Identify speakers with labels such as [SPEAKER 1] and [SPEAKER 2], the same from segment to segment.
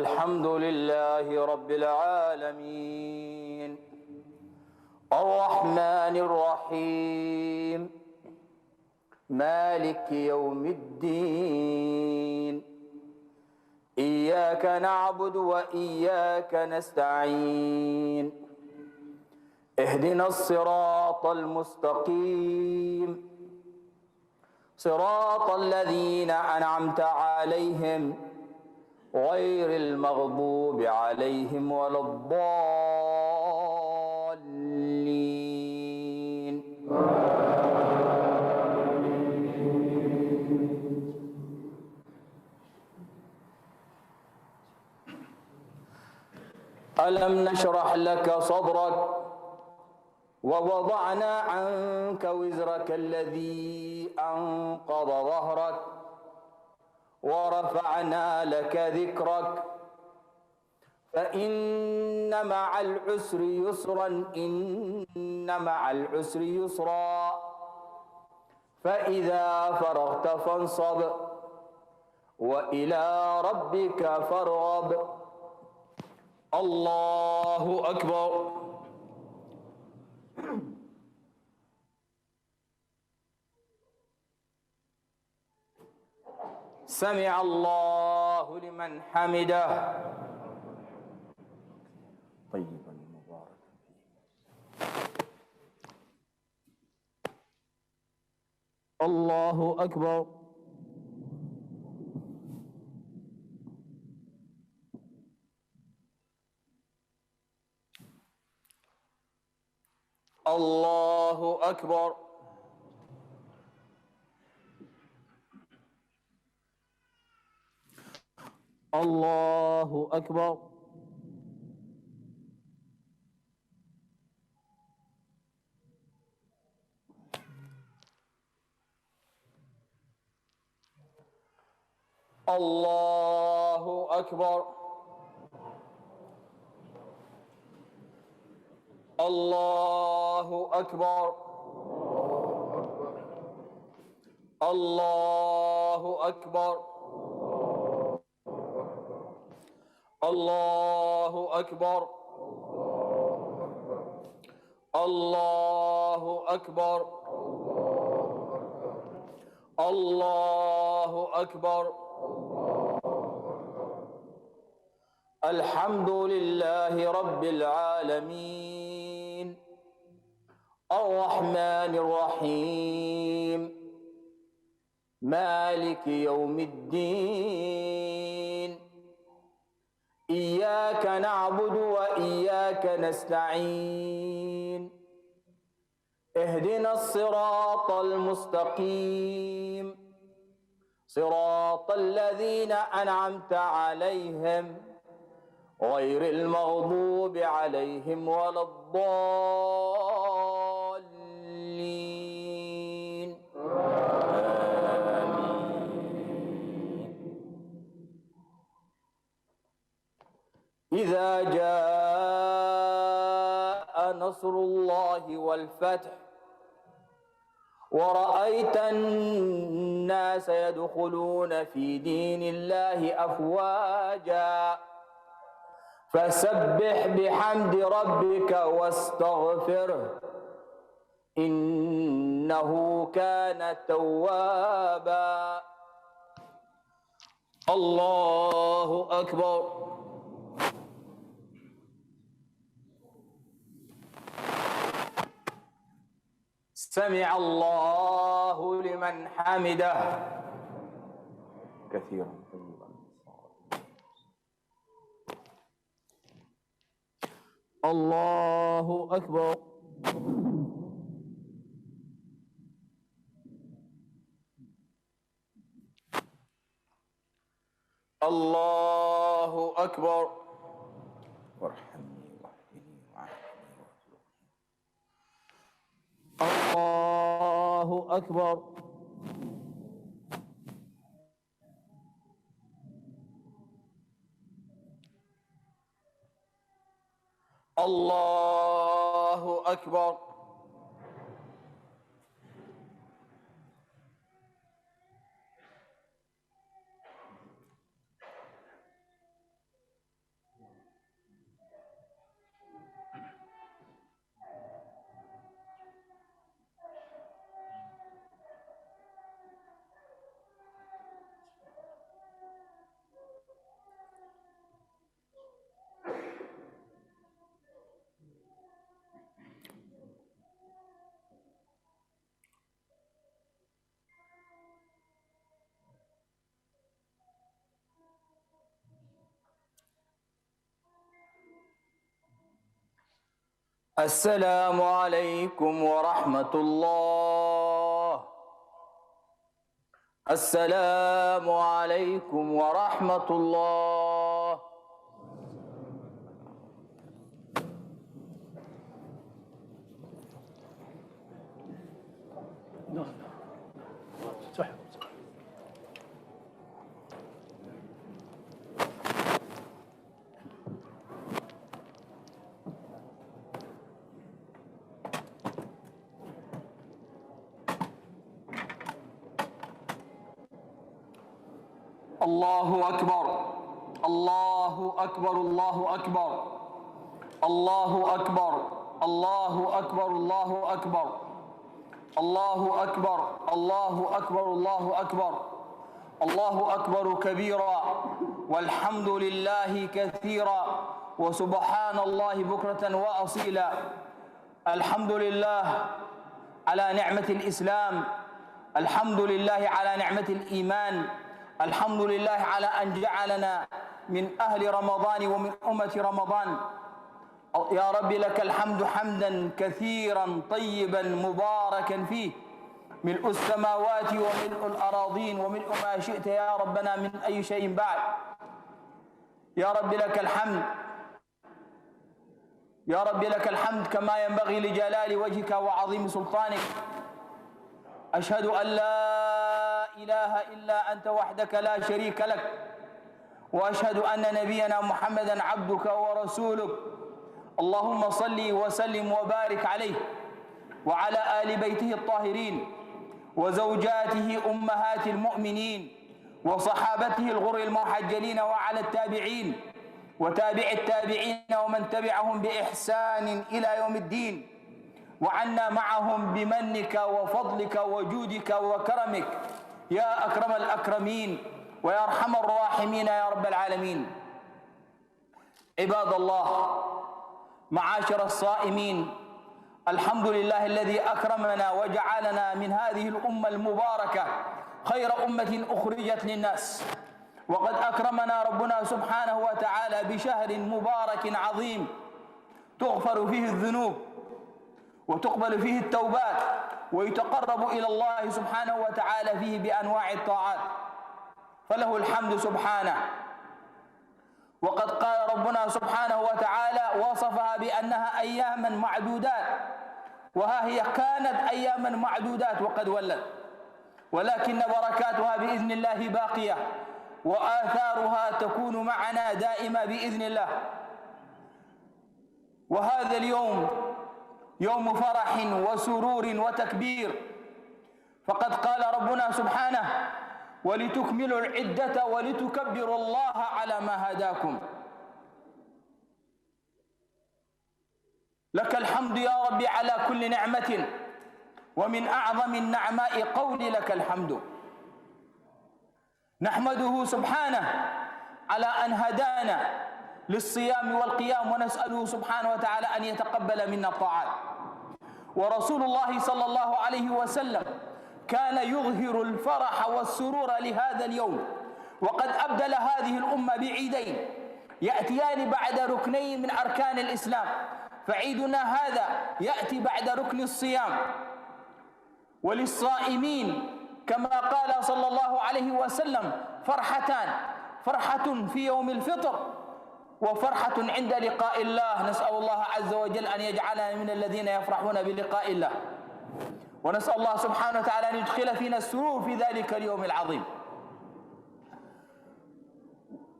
[SPEAKER 1] الحمد لله رب العالمين الرحمن الرحيم مالك يوم الدين إياك نعبد وإياك نستعين اهدنا الصراط المستقيم صراط الذين أنعمت عليهم غير المغضوب عليهم ولا الضالين. ألم نشرح لك صدرك ووضعنا عنك وزرك الذي أنقض ظهرك ورفعنا لك ذكرك فإن مع العسر يسرا إن مع العسر يسرا فإذا فرغت فانصب وإلى ربك فارغب. الله أكبر. سمع الله لمن حمده. طيبا مباركا فيه. الله أكبر. الله أكبر. الله أكبر. الله أكبر. الله أكبر. الله أكبر. الله أكبر. الله أكبر. الله أكبر. الحمد لله رب العالمين الرحمن الرحيم مالك يوم الدين إياك نعبد وإياك نستعين اهدنا الصراط المستقيم صراط الذين أنعمت عليهم غير المغضوب عليهم ولا الضالين. إذا جاء نصر الله والفتح ورأيت الناس يدخلون في دين الله أفواجا فسبح بحمد ربك واستغفره إنه كان توابا. الله أكبر. سمع الله لمن حمده. كثيرا طيبا. الله أكبر. الله أكبر. وارحمني واهدني وعافني وارزقني. الله أكبر. الله أكبر. السلام عليكم ورحمة الله. السلام عليكم ورحمة الله.
[SPEAKER 2] صح.
[SPEAKER 1] الله أكبر الله أكبر الله أكبر الله أكبر الله أكبر الله أكبر الله أكبر الله أكبر الله أكبر الله أكبر كبيرا والحمد لله كثيرا وسبحان الله بكرة وأصيلا. الحمد لله على نعمة الإسلام، الحمد لله على نعمة الإيمان، الحمد لله على أن جعلنا من أهل رمضان ومن أمة رمضان. يا رب لك الحمد حمدا كثيرا طيبا مباركا فيه، ملء السماوات وملء الأراضين وملء ما شئت يا ربنا من أي شيء بعد. يا رب لك الحمد، يا رب لك الحمد كما ينبغي لجلال وجهك وعظيم سلطانك. أشهد أن لا إله إلا أنت وحدك لا شريك لك، وأشهد أن نبينا محمدا عبدك ورسولك. اللهم صل وسلم وبارك عليه وعلى آل بيته الطاهرين وزوجاته أمهات المؤمنين وصحابته الغر المحجلين وعلى التابعين وتابع التابعين ومن تبعهم بإحسان إلى يوم الدين، وعنا معهم بمنك وفضلك وجودك وكرمك يا أكرم الأكرمين ويا أرحم الراحمين يا رب العالمين. عباد الله، معاشر الصائمين، الحمد لله الذي أكرمنا وجعلنا من هذه الأمة المباركة خير أمة أخرجت للناس. وقد أكرمنا ربنا سبحانه وتعالى بشهر مبارك عظيم تغفر فيه الذنوب وتقبل فيه التوبات ويتقرب إلى الله سبحانه وتعالى فيه بأنواع الطاعات، فله الحمد سبحانه. وقد قال ربنا سبحانه وتعالى وصفها بأنها أياما معدودات، وها هي كانت أياما معدودات وقد ولت، ولكن بركاتها بإذن الله باقية وآثارها تكون معنا دائما بإذن الله. وهذا اليوم يوم فرح وسرور وتكبير، فقد قال ربنا سبحانه ولتكملوا العدة ولتكبروا الله على ما هداكم. لك الحمد يا رب على كل نعمة، ومن أعظم النعماء قولي لك الحمد. نحمده سبحانه على أن هدانا للصيام والقيام، ونسأله سبحانه وتعالى أن يتقبل منا الطاعات. ورسول الله صلى الله عليه وسلم كان يظهر الفرح والسرور لهذا اليوم، وقد أبدل هذه الأمة بعيدين يأتيان بعد ركنين من أركان الإسلام، فعيدنا هذا يأتي بعد ركن الصيام. وللصائمين كما قال صلى الله عليه وسلم فرحتان، فرحة في يوم الفطر وفرحة عند لقاء الله. نسأل الله عز وجل أن يجعلنا من الذين يفرحون بلقاء الله، ونسأل الله سبحانه وتعالى أن يدخل فينا السرور في ذلك اليوم العظيم.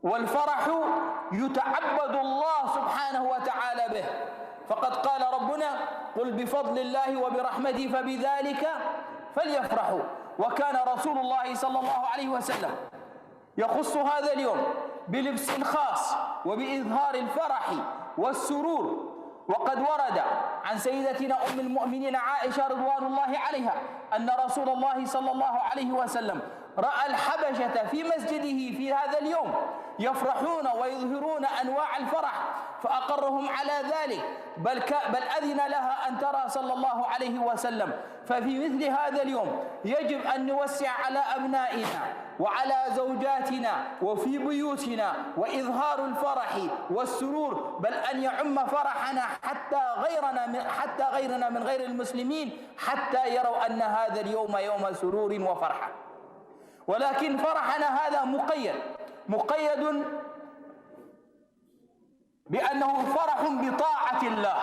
[SPEAKER 1] والفرح يتعبد الله سبحانه وتعالى به، فقد قال ربنا قل بفضل الله وبرحمته فبذلك فليفرحوا. وكان رسول الله صلى الله عليه وسلم يخص هذا اليوم بلبس خاص وبإظهار الفرح والسرور. وقد ورد عن سيدتنا أم المؤمنين عائشة رضوان الله عليها أن رسول الله صلى الله عليه وسلم رأى الحبشة في مسجده في هذا اليوم يفرحون ويظهرون أنواع الفرح فأقرهم على ذلك، بل أذن لها أن ترى صلى الله عليه وسلم. ففي مثل هذا اليوم يجب أن نوسع على أبنائنا
[SPEAKER 2] وعلى زوجاتنا وفي بيوتنا، وإظهار الفرح والسرور، بل أن يعم فرحنا حتى غيرنا من غير المسلمين، حتى يروا أن هذا اليوم يوم سرور وفرحة. ولكن فرحنا هذا مقيد بأنه فرح بطاعة الله.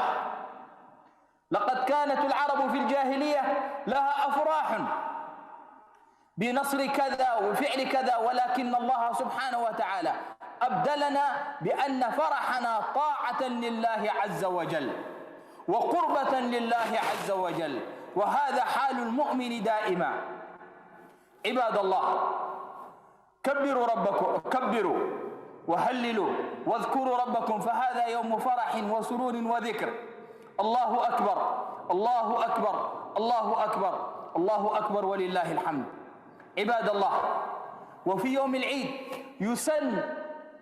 [SPEAKER 2] لقد كانت العرب في الجاهلية لها أفراح بنصر كذا وفعل كذا، ولكن الله سبحانه وتعالى أبدلنا بأن فرحنا طاعة لله عز وجل وقربة لله عز وجل، وهذا حال المؤمن دائما. عباد الله، كبروا وهللوا واذكروا ربكم، فهذا يوم فرح وسرور وذكر. الله أكبر، الله أكبر، الله أكبر، الله أكبر ولله الحمد. عباد الله، وفي يوم العيد يسن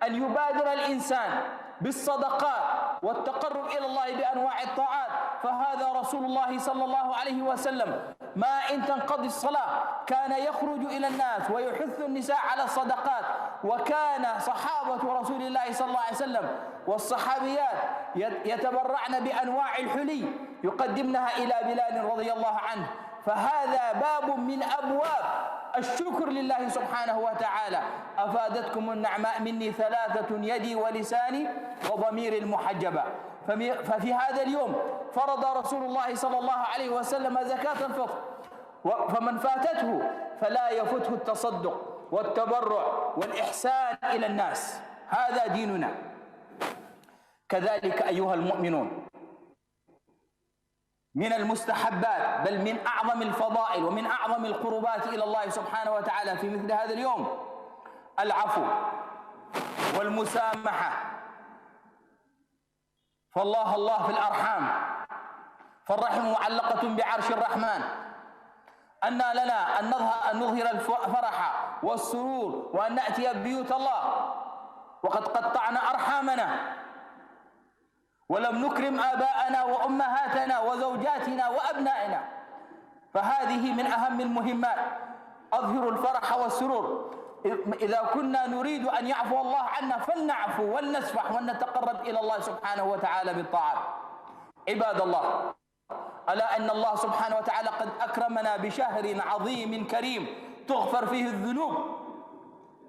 [SPEAKER 2] أن يبادر الإنسان بالصدقات والتقرب إلى الله بأنواع الطاعات، فهذا رسول الله صلى الله عليه وسلم ما إن تنقضي الصلاة كان يخرج إلى الناس ويحث النساء على الصدقات. وكان صحابة رسول الله صلى الله عليه وسلم والصحابيات يتبرعن بأنواع الحلي يقدمنها إلى بلال رضي الله عنه. فهذا باب من أبواب الشكر لله سبحانه وتعالى. أفادتكم النعماء مني ثلاثة: يدي ولساني وضمير المحجبة. ففي هذا اليوم فرض رسول الله صلى الله عليه وسلم زكاة الفطر، فمن فاتته فلا يفته التصدق والتبرع والإحسان إلى الناس. هذا ديننا. كذلك أيها المؤمنون، من المستحبات بل من أعظم الفضائل ومن أعظم القربات إلى الله سبحانه وتعالى في مثل هذا اليوم العفو والمسامحة. فالله الله في الأرحام، فالرحم معلقة بعرش الرحمن. أن لنا أن نظهر الفرح والسرور وأن نأتي ببيوت الله وقد قطعنا أرحامنا ولم نكرم آباءنا وأمهاتنا وزوجاتنا وأبنائنا. فهذه من أهم المهمات، أظهر الفرح والسرور. إذا كنا نريد أن يعفو الله عنا فلنعفو ولنسفح ولنتقرب إلى الله سبحانه وتعالى بالطاعات. عباد الله، ألا أن الله سبحانه وتعالى قد أكرمنا بشهر عظيم كريم تغفر فيه الذنوب،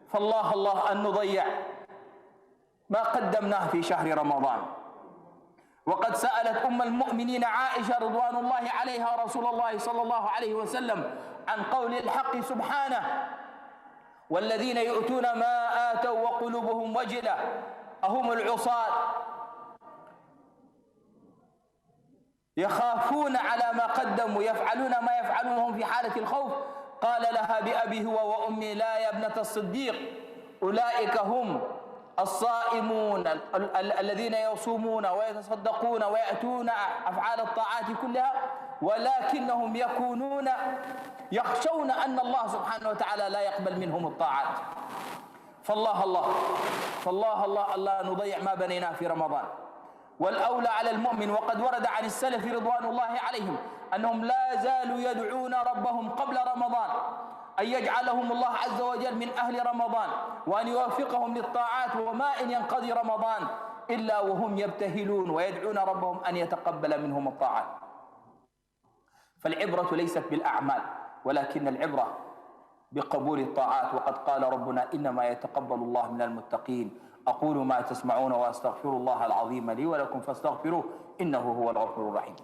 [SPEAKER 2] فالله الله أن نضيع ما قدمناه في شهر رمضان. وقد سألت أم المؤمنين عائشة رضوان الله عليها رسول الله صلى الله عليه وسلم عن قول الحق سبحانه: والذين يؤتون ما آتوا وقلوبهم وجلة أهم العصاة يخافون على ما قدموا يفعلون ما يفعلونهم في حالة الخوف. قال لها: بأبي هو وأمي لا يا ابنة الصديق، أولئك هم الصائمون الذين يصومون ويتصدقون ويأتون أفعال الطاعات كلها، ولكنهم يخشون أن الله سبحانه وتعالى لا يقبل منهم الطاعات. فالله الله نضيع ما بنيناه في رمضان. والأولى على المؤمن، وقد ورد عن السلف رضوان الله عليهم أنهم لا زالوا يدعون ربهم قبل رمضان أن يجعلهم الله عز وجل من أهل رمضان وأن يوفقهم للطاعات، وما إن ينقضي رمضان إلا وهم يبتهلون ويدعون ربهم أن يتقبل منهم الطاعات. فالعبرة ليست بالأعمال ولكن العبرة بقبول الطاعات. وقد قال ربنا: إنما يتقبل الله من المتقين. أقول ما تسمعون وأستغفر الله العظيم لي ولكم فاستغفروه إنه هو الغفور الرحيم.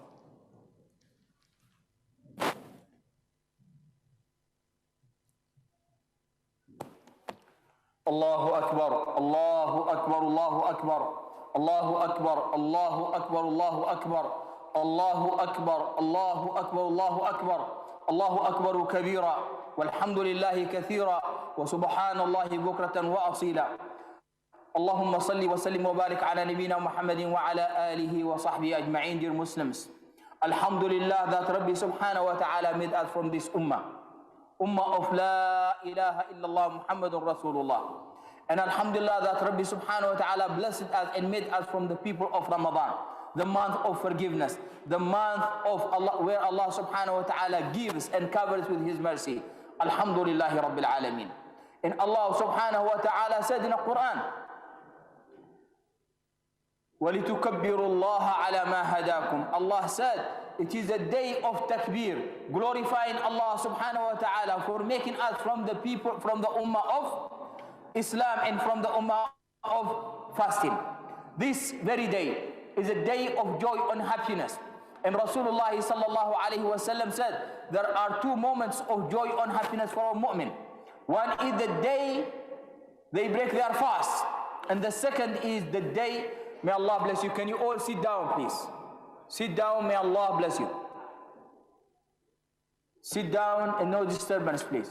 [SPEAKER 2] الله أكبر، الله أكبر، الله أكبر، الله أكبر، الله أكبر، الله أكبر، الله أكبر، الله أكبر، الله أكبر، الله أكبر كبيرا، والحمد لله كثيرا، وسبحان الله بكرة وأصيلا. اللهم صل وسلم وبارك على نبينا محمد وعلى آله وصحبه أجمعين. Dear Muslims, Alhamdulillah that Rabbi subhanahu wa ta'ala made us from this ummah of La ilaha illallah Muhammadun Rasulullah. And Alhamdulillah that Rabbi subhanahu wa ta'ala blessed us and made us from the people of Ramadan, the month of forgiveness, the month of Allah, where Allah subhanahu wa ta'ala gives and covers with His mercy. Alhamdulillahi Rabbil Alameen. And Allah subhanahu wa ta'ala said in the Quran, وَلِتُكَبِّرُوا اللَّهَ عَلَى مَا هَدَاكُمْ. Allah said, it is a day of takbir, glorifying Allah subhanahu wa ta'ala for making us from the people, from the ummah of Islam and from the ummah of fasting. This very day is a day of joy and happiness. And Rasulullah sallallahu alayhi wa sallam said, there are two moments of joy and happiness for a mu'min. One is the day they break their fast. And the second is the day, may Allah bless you. Can you all sit down, please? Sit down, may Allah bless you. Sit down and no disturbance, please.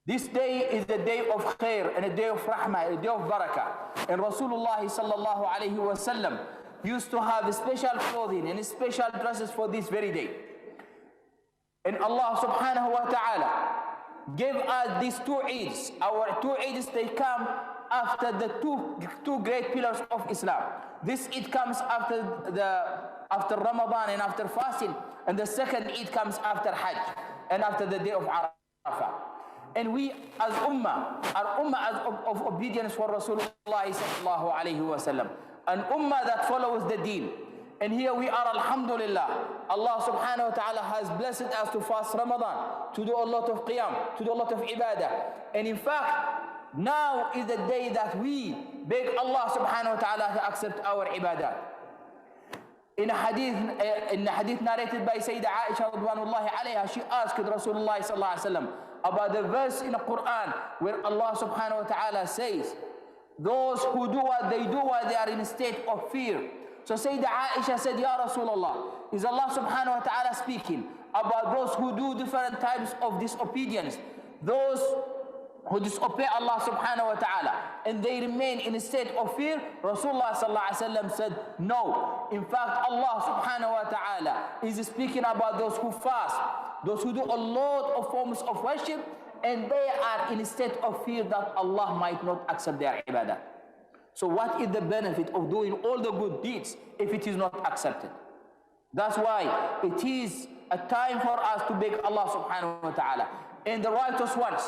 [SPEAKER 2] This day is the day of khair and a day of rahmah, a day of barakah. And Rasulullah sallallahu alayhi wa sallam used to have special clothing and special dresses for this very day. And Allah subhanahu wa ta'ala gave us these two Eids. Our two Eids, they come after the two great pillars of Islam. This Eid comes after Ramadan and after fasting, and the second Eid comes after Hajj and after the day of Arafah. And we as ummah are ummah of obedience for Rasulullah sallallahu alayhi wa sallam, an ummah that follows the deen. And here we are, alhamdulillah. Allah subhanahu wa ta'ala has blessed us to fast Ramadan, to do a lot of qiyam, to do a lot of ibadah. And in fact, now is the day that we beg Allah subhanahu wa ta'ala to accept our ibadah. In a hadith narrated by Sayyidah Aisha radwanullahi alayha, she asked Rasulullah sallallahu alayhi wa sallam about the verse in the Quran where Allah subhanahu wa ta'ala says, those who do what they do while they are in a state of fear. So Sayyidah Aisha said, Ya Rasulullah, is Allah subhanahu wa ta'ala speaking about those who do different types of disobedience, those who disobey Allah subhanahu wa ta'ala, and they remain in a state of fear? Rasulullah sallallahu alaihi wasallam said, no. In fact, Allah subhanahu wa ta'ala is speaking about those who fast, those who do a lot of forms of worship, and they are in a state of fear that Allah might not accept their ibadah. So what is the benefit of doing all the good deeds if it is not accepted? That's why it is a time for us to beg Allah subhanahu wa ta'ala. And the righteous ones,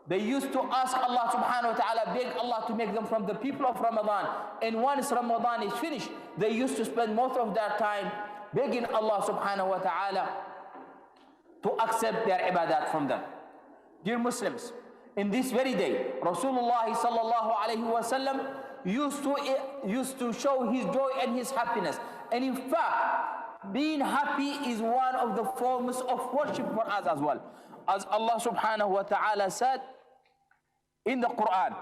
[SPEAKER 2] they used to ask Allah subhanahu wa ta'ala, beg Allah to make them from the people of Ramadan. And once Ramadan is finished, they used to spend most of their time begging Allah subhanahu wa ta'ala to accept their ibadat from them. Dear Muslims, in this very day, Rasulullah sallallahu alayhi wa sallam used to show his joy and his happiness. And in fact, being happy is one of the forms of worship for us as well. As Allah subhanahu wa ta'ala said in the Quran,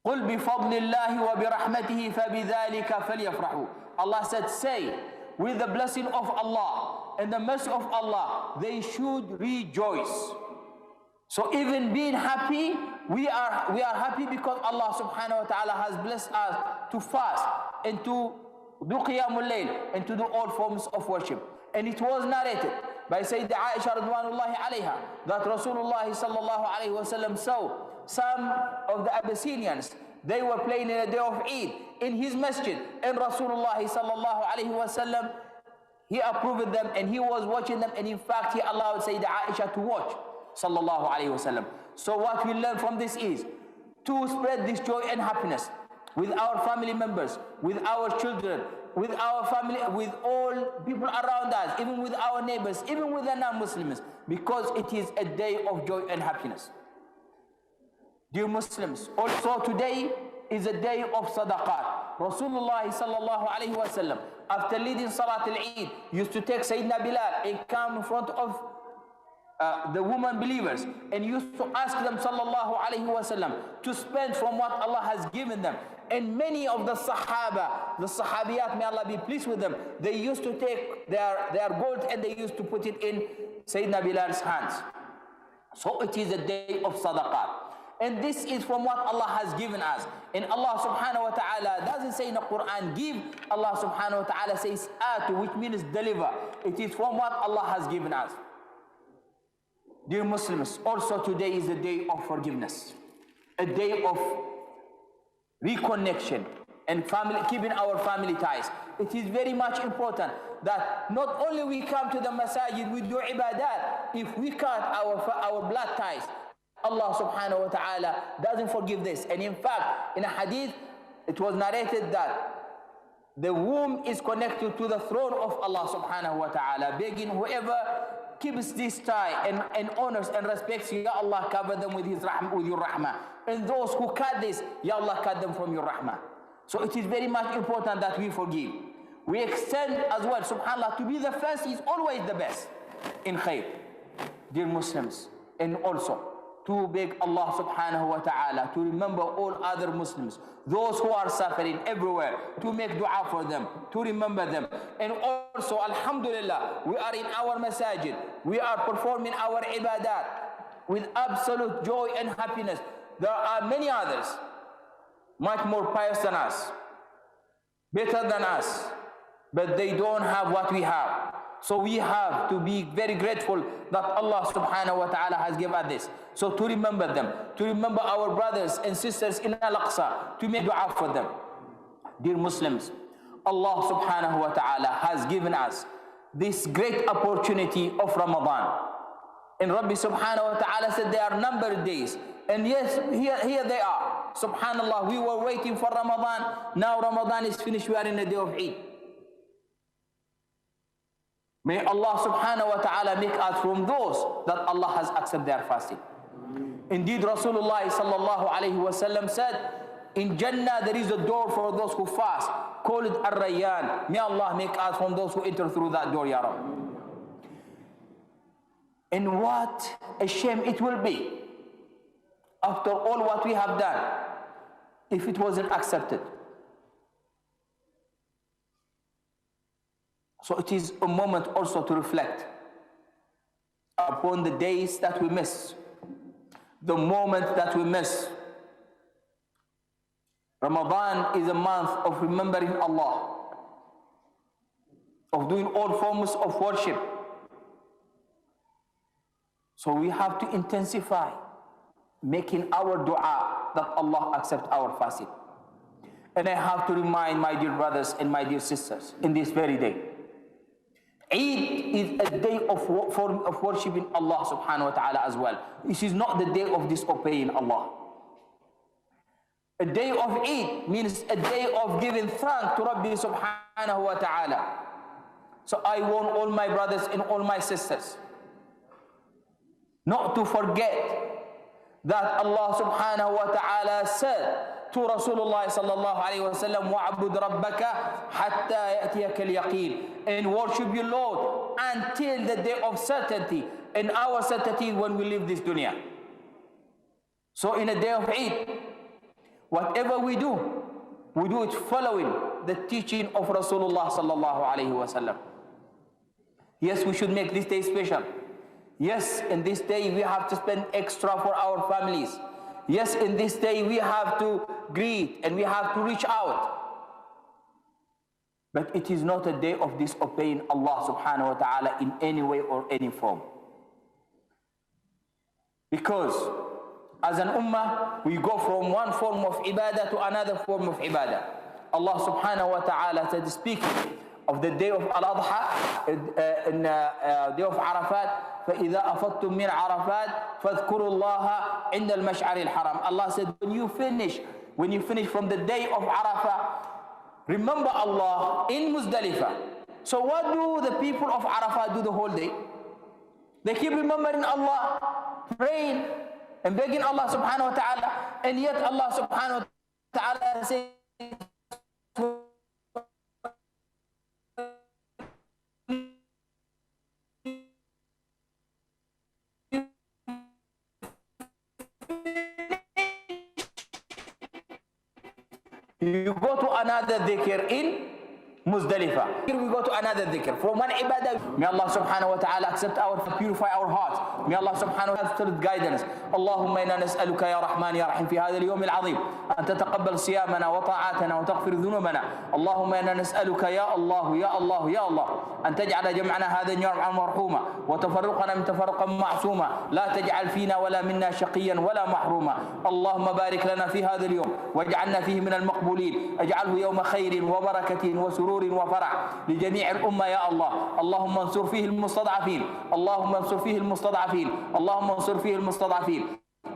[SPEAKER 2] قُلْ بِفَضْلِ اللَّهِ وَبِرَحْمَتِهِ فَبِذَلِكَ فَلْيَفْرَحُوا. Allah said, say, with the blessing of Allah and the mercy of Allah, they should rejoice. So even being happy, we are happy because Allah subhanahu wa ta'ala has blessed us to fast and to do qiyamul layl and to do all forms of worship. And it was narrated by Sayyidah Aisha radwanullahi alayha that Rasulullah sallallahu alayhi wa sallam saw some of the Abyssinians, they were playing in a day of Eid in his masjid, and Rasulullah sallallahu alayhi wa sallam, he approved them and he was watching them, and in fact he allowed Sayyidah Aisha to watch sallallahu alayhi wa sallam. So what we learn from this is to spread this joy and happiness with our family members, with our children, with our family, with all people around us, even with our neighbors, even with the non-Muslims, because it is a day of joy and happiness. Dear Muslims, also today is a day of sadaqat. Rasulullah sallallahu alayhi wa sallam, after leading Salat al-Eid, used to take Sayyidina Bilal and come in front of the women believers and used to ask them sallallahu alayhi wa sallam to spend from what Allah has given them. And many of the Sahaba, the Sahabiyat, may Allah be pleased with them, they used to take their gold and they used to put it in Sayyidina Bilal's hands. So it is a day of sadaqat. And this is from what Allah has given us. And Allah subhanahu wa ta'ala doesn't say in the Quran, give. Allah subhanahu wa ta'ala says, atu, which means deliver. It is from what Allah has given us. Dear Muslims, also today is a day of forgiveness, a day of reconnection, and keeping our family ties. It is very much important that not only we come to the masajid, we do ibadat. If we cut our blood ties, Allah subhanahu wa ta'ala doesn't forgive this. And in fact, in a hadith, it was narrated that the womb is connected to the throne of Allah subhanahu wa ta'ala, begging whoever keeps this tie and honors and respects you, Ya Allah, cover them with your rahmah. And those who cut this, Ya Allah, cut them from your rahmah. So it is very much important that we forgive. We extend as well, subhanAllah, to be the first is always the best in khair, dear Muslims. And also to beg Allah subhanahu wa ta'ala to remember all other Muslims, those who are suffering everywhere, to make dua for them, to remember them. And also, alhamdulillah, we are in our masajid, we are performing our ibadat with absolute joy and happiness. There are many others, much more pious than us, better than us, but they don't have what we have. So we have to be very grateful that Allah subhanahu wa ta'ala has given us this. So to remember them, to remember our brothers and sisters in Al-Aqsa, to make dua for them. Dear Muslims, Allah subhanahu wa ta'ala has given us this great opportunity of Ramadan. And Rabbi subhanahu wa ta'ala said there are numbered days. And yes, here they are. Subhanallah, we were waiting for Ramadan. Now Ramadan is finished, we are in the day of Eid. May Allah subhanahu wa ta'ala make us from those that Allah has accepted their fasting. Indeed, Rasulullah sallallahu alayhi wa sallam said, in Jannah there is a door for those who fast, call it Ar-Rayyan. May Allah make us from those who enter through that door, Ya Rabbi. And what a shame it will be, after all what we have done, if it wasn't accepted. So it is a moment also to reflect upon the days that we miss, the moment that we miss. Ramadan is a month of remembering Allah, of doing all forms of worship. So we have to intensify making our dua that Allah accept our fasting. And I have to remind my dear brothers and my dear sisters in this very day, Eid is a day of worshiping Allah subhanahu wa ta'ala as well. This is not the day of disobeying Allah. A day of Eid means a day of giving thanks to Rabbi subhanahu wa ta'ala. So I want all my brothers and all my sisters not to forget that Allah subhanahu wa ta'ala said to Rasulullah sallallahu alayhi wa sallam, وَعَبُدْ رَبَّكَ حَتَّى يَأْتِيَكَ الْيَقِينَ, and worship your Lord until the day of certainty. And our certainty when we leave this dunya. So in a day of Eid, whatever we do it following the teaching of Rasulullah sallallahu alayhi wa sallam. Yes, we should make this day special. Yes, in this day we have to spend extra for our families. Yes, in this day we have to greet and we have to reach out. But it is not a day of disobeying Allah subhanahu wa ta'ala in any way or any form. Because as an ummah, we go from one form of ibadah to another form of ibadah. Allah subhanahu wa ta'ala said, speaking of the day of Al-Adha, in day of Arafat, فَإِذَا أَفَضْتُم مِّنْ عَرَفَاتٍ فَاذْكُرُوا اللَّهَ عِنْدَ الْمَشْعَرِ الْحَرَامِ. Allah said, when you finish from the day of Arafah, remember Allah in Muzdalifah. So what do the people of Arafah do the whole day? They keep remembering Allah, praying and begging Allah subhanahu wa ta'ala, and yet Allah subhanahu wa ta'ala says, you go to another dhikr in Muzdalifah. Here we go to another dhikr. From one ibadah, may Allah subhanahu wa ta'ala accept purify our hearts. May Allah subhanahu wa ta'ala guidance. Allahumma inna nas'aluka ya Rahman ya Rahim fi hadha al-yawm al-'azim an tataqabbal siyamana wa ta'atana wa taghfir dhunubana. Allahumma inna nas'aluka ya Allah ya Allah ya Allah an taj'ala jam'ana hadha al-yawm marhuma wa tafarruqana min tafarruqan ma'suma la taj'al fina wala minna shaqiyan wala mahruma. Allahumma barik lana fi hadha al-yawm واجعلنا فيه من المقبولين. اجعله يوم خير وبركة وسرور وفرح لجميع الأمة يا الله. اللهم انصر فيه المستضعفين، اللهم انصر فيه المستضعفين، اللهم انصر فيه المستضعفين،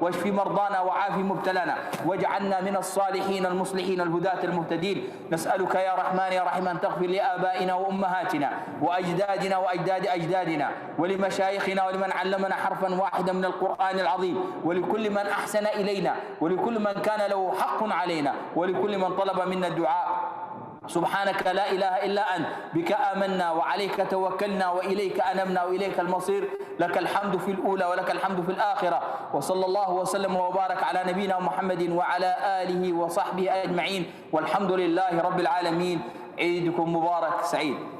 [SPEAKER 2] واشف مرضانا وعاف مبتلانا، واجعلنا من الصالحين المصلحين الهداة المهتدين. نسألك يا رحمن يا رحيم أن تغفر لآبائنا وأمهاتنا وأجدادنا وأجداد أجدادنا ولمشايخنا ولمن علمنا حرفا واحدا من القرآن العظيم، ولكل من أحسن إلينا، ولكل من كان له حق علينا، ولكل من طلب منا الدعاء. سبحانك لا إله إلا أنت، بك آمنا وعليك توكلنا وإليك أنبنا وإليك المصير. لك الحمد في الأولى ولك الحمد في الآخرة. وصلى الله وسلم وبارك على نبينا محمد وعلى آله وصحبه أجمعين، والحمد لله رب العالمين. عيدكم مبارك سعيد.